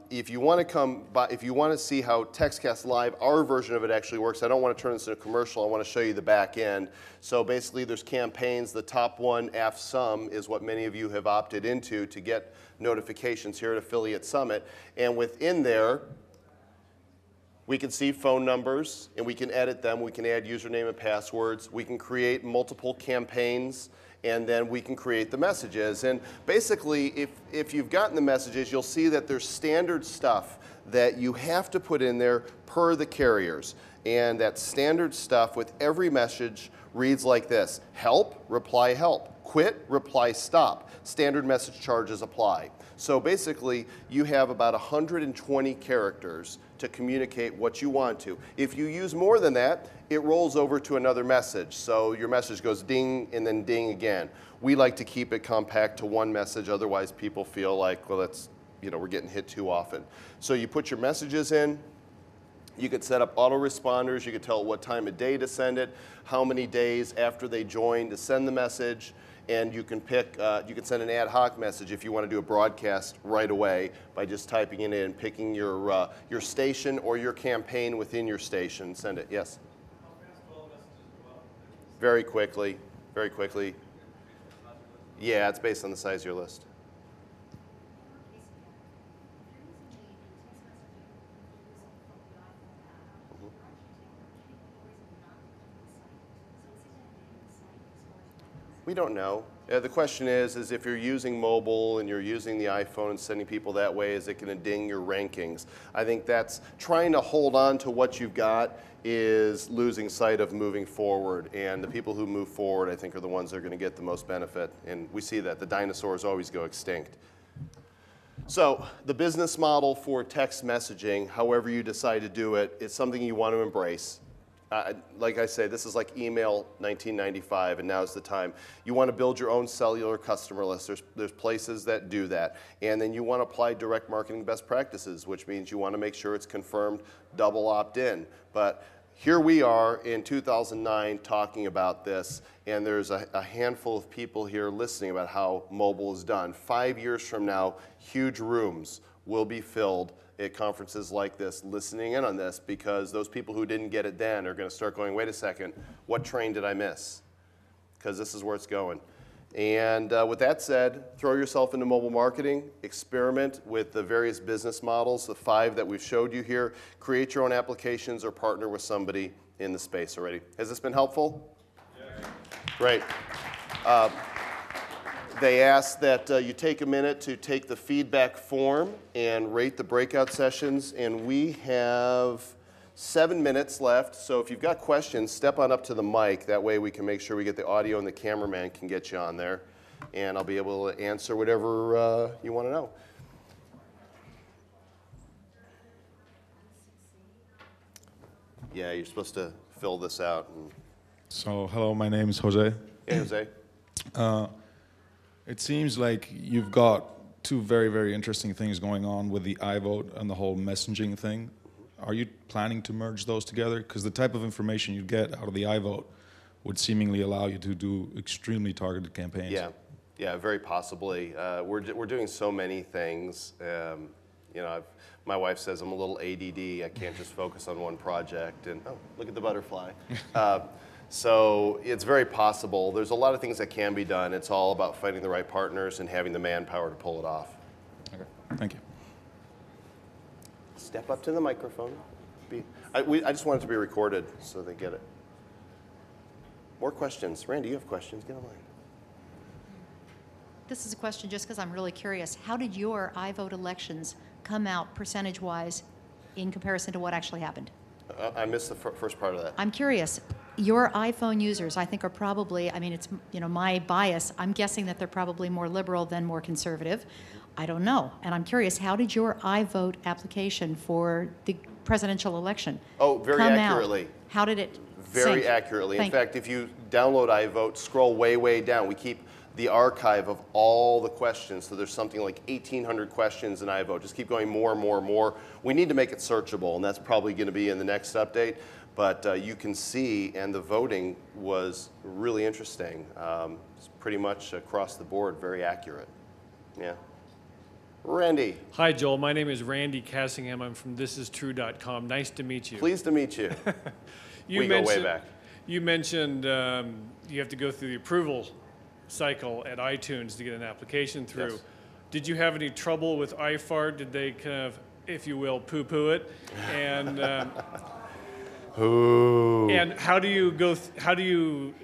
If you want to come by, if you want to see how TextCastLive, our version of it actually works, I don't want to turn this into a commercial. I want to show you the back end. So basically, there's campaigns. The top one, AFSUM, is what many of you have opted into to get notifications here at Affiliate Summit. And within there, we can see phone numbers, and we can edit them. We can add username and passwords. We can create multiple campaigns, and then we can create the messages. And basically, if you've gotten the messages, you'll see that there's standard stuff that you have to put in there per the carriers. And that standard stuff with every message reads like this: help, reply help. Quit, reply stop. Standard message charges apply. So basically, you have about 120 characters to communicate what you want to. If you use more than that, it rolls over to another message. So your message goes ding and then ding again. We like to keep it compact to one message, otherwise people feel like, well, that's, we're getting hit too often. So you put your messages in. You could set up autoresponders. You could tell what time of day to send it, how many days after they join to send the message. And you can pick, you can send an ad hoc message if you want to do a broadcast right away by just typing it in, picking your station or your campaign within your station. Send it. Yes? Very quickly. Very quickly. Yeah, it's based on the size of your list. We don't know. The question is if you're using mobile and you're using the iPhone and sending people that way, is it going to ding your rankings? I think that's trying to hold on to what you've got is losing sight of moving forward. And the people who move forward, I think, are the ones that are going to get the most benefit. And we see that. The dinosaurs always go extinct. So the business model for text messaging, however you decide to do it, is something you want to embrace. Like I say, this is like email 1995, and now's the time. You want to build your own cellular customer list. There's places that do that. And then you want to apply direct marketing best practices, which means you want to make sure it's confirmed double opt-in. But here we are in 2009 talking about this, and there's a handful of people here listening about how mobile is done. 5 years from now, huge rooms will be filled at conferences like this, listening in on this, because those people who didn't get it then are going to start going, wait a second, what train did I miss? Because this is where it's going. And with that said, throw yourself into mobile marketing, experiment with the various business models, the 5 that we've showed you here, create your own applications or partner with somebody in the space already. Has this been helpful? Yes. Great. They ask that you take a minute to take the feedback form and rate the breakout sessions, and we have 7 minutes left, so if you've got questions, step on up to the mic. That way we can make sure we get the audio and the cameraman can get you on there, and I'll be able to answer whatever you want to know. Yeah, you're supposed to fill this out. So, hello, my name is Jose. Hey, Jose. It seems like you've got 2 very, very interesting things going on with the iVote and the whole messaging thing. Are you planning to merge those together? Because the type of information you get out of the iVote would seemingly allow you to do extremely targeted campaigns. Yeah, very possibly. We're doing so many things. You know, my wife says I'm a little ADD. I can't just focus on one project. And oh, look at the butterfly. So it's very possible. There's a lot of things that can be done. It's all about finding the right partners and having the manpower to pull it off. Okay, thank you. Step up to the microphone. I just want it to be recorded so they get it. More questions. Randy, you have questions. Get online. This is a question just because I'm really curious. How did your iVote elections come out percentage-wise in comparison to what actually happened? I missed the first part of that. I'm curious. Your iPhone users, I think, are probably, I mean, it's, you know, my bias, I'm guessing that they're probably more liberal than more conservative. I don't know. And I'm curious, how did your iVote application for the presidential election very come accurately. out? How did it Very sync? accurately. In Thank fact, if you download iVote, scroll way, way down. We keep the archive of all the questions. So there's something like 1,800 questions in iVote. Just keep going more and more and more. We need to make it searchable, and that's probably going to be in the next update. But you can see, and the voting was really interesting. It's pretty much across the board, very accurate. Yeah. Randy. Hi, Joel. My name is Randy Cassingham. I'm from thisistrue.com. Nice to meet you. Pleased to meet you. We go way back. You mentioned you have to go through the approval cycle at iTunes to get an application through. Yes. Did you have any trouble with iFart? Did they kind of, if you will, poo-poo it? And and how do you go? How do you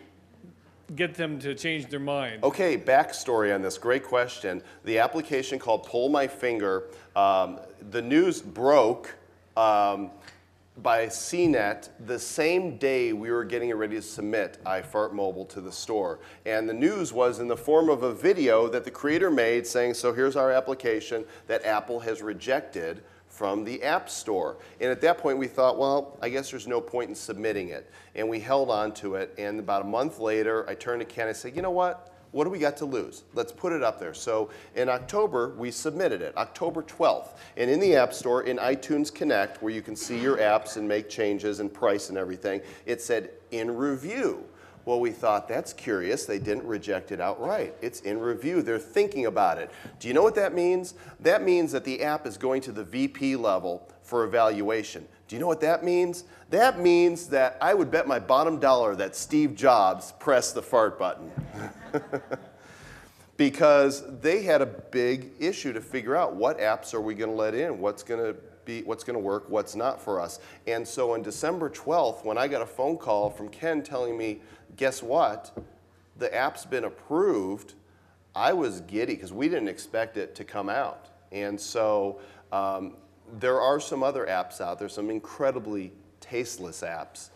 get them to change their mind? Okay, backstory on this. Great question. The application called Pull My Finger, the news broke by CNET the same day we were getting ready to submit iFart Mobile to the store. And the news was in the form of a video that the creator made saying, so here's our application that Apple has rejected from the App Store. And at that point we thought, well, I guess there's no point in submitting it. And we held on to it, and about a month later, I turned to Ken and I said, you know what? What do we got to lose? Let's put it up there. So in October, we submitted it, October 12th. And in the App Store, in iTunes Connect, where you can see your apps and make changes and price and everything, it said in review. Well, we thought, that's curious. They didn't reject it outright. It's in review. They're thinking about it. Do you know what that means? That means that the app is going to the VP level for evaluation. Do you know what that means? That means that I would bet my bottom dollar that Steve Jobs pressed the fart button. Because they had a big issue to figure out what apps are we going to let in, what's going to work, what's not for us. And so on December 12th, when I got a phone call from Ken telling me, guess what? The app's been approved. I was giddy because we didn't expect it to come out. And so there are some other apps out there, some incredibly tasteless apps.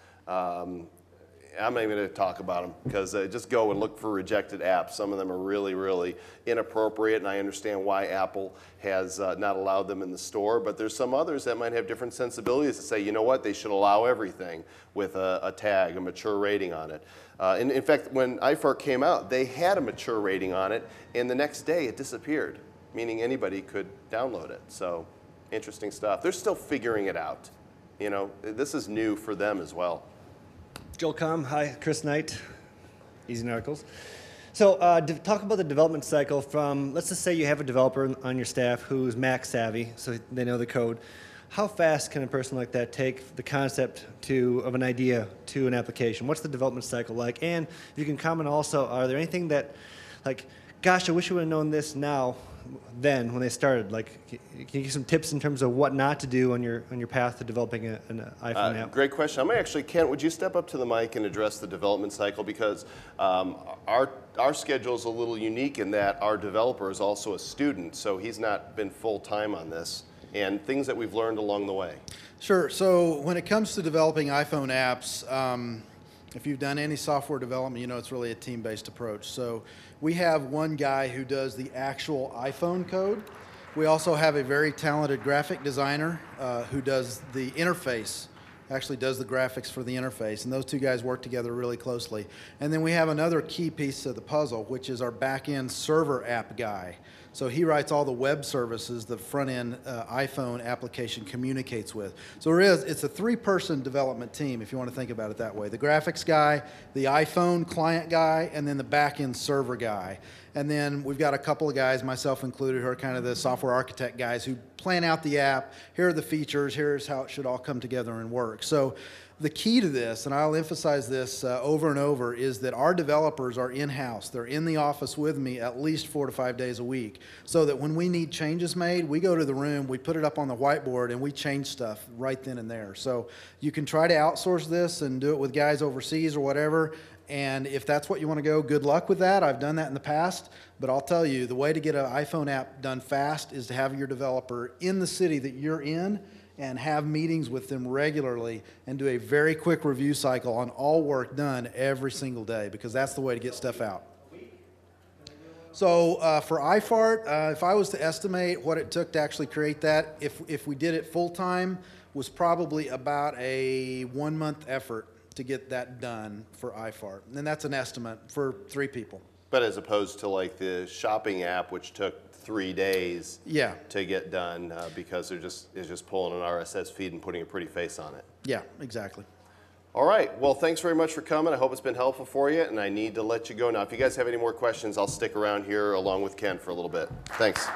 I'm not even going to talk about them because just go and look for rejected apps. Some of them are really, really inappropriate, and I understand why Apple has not allowed them in the store. But there's some others that might have different sensibilities to say, you know what, they should allow everything with a tag, a mature rating on it. And in fact, when iFart came out, they had a mature rating on it, and the next day it disappeared, meaning anybody could download it. So interesting stuff. They're still figuring it out. You know, this is new for them as well. Joel Comm, hi, Chris Knight, Easy Articles. So talk about the development cycle from, let's just say you have a developer on your staff who's Mac savvy, so they know the code. How fast can a person like that take the concept of an idea to an application? What's the development cycle like? And if you can comment also, are there anything that, like, gosh, I wish I would have known this now, then when they started. Like, can you give some tips in terms of what not to do on your path to developing an iPhone app? Great question. I'm actually, Kent, would you step up to the mic and address the development cycle? Because our schedule is a little unique in that our developer is also a student, so he's not been full-time on this, and things that we've learned along the way. Sure. So when it comes to developing iPhone apps, if you've done any software development, you know it's really a team-based approach. So we have one guy who does the actual iPhone code. We also have a very talented graphic designer who does the interface, actually does the graphics for the interface, and those two guys work together really closely. And then we have another key piece of the puzzle, which is our back-end server app guy. So he writes all the web services the front-end iPhone application communicates with. So it's a three-person development team, if you want to think about it that way. The graphics guy, the iPhone client guy, and then the back-end server guy. And then we've got a couple of guys, myself included, who are kind of the software architect guys who plan out the app. Here are the features. Here's how it should all come together and work. So the key to this, and I'll emphasize this over and over, is that our developers are in-house. They're in the office with me at least 4 to 5 days a week, so that when we need changes made, we go to the room, we put it up on the whiteboard, and we change stuff right then and there. So you can try to outsource this and do it with guys overseas or whatever, and if that's what you want to go, good luck with that. I've done that in the past, but I'll tell you, the way to get an iPhone app done fast is to have your developer in the city that you're in and have meetings with them regularly and do a very quick review cycle on all work done every single day, because that's the way to get stuff out. So for iFart, if I was to estimate what it took to actually create that, if we did it full-time, was probably about a 1-month effort to get that done for iFart. And that's an estimate for 3 people. But as opposed to like the shopping app, which took 3 days Yeah. to get done because it's just pulling an RSS feed and putting a pretty face on it. Yeah, exactly. All right. Well, thanks very much for coming. I hope it's been helpful for you, and I need to let you go now. If you guys have any more questions, I'll stick around here along with Ken for a little bit. Thanks.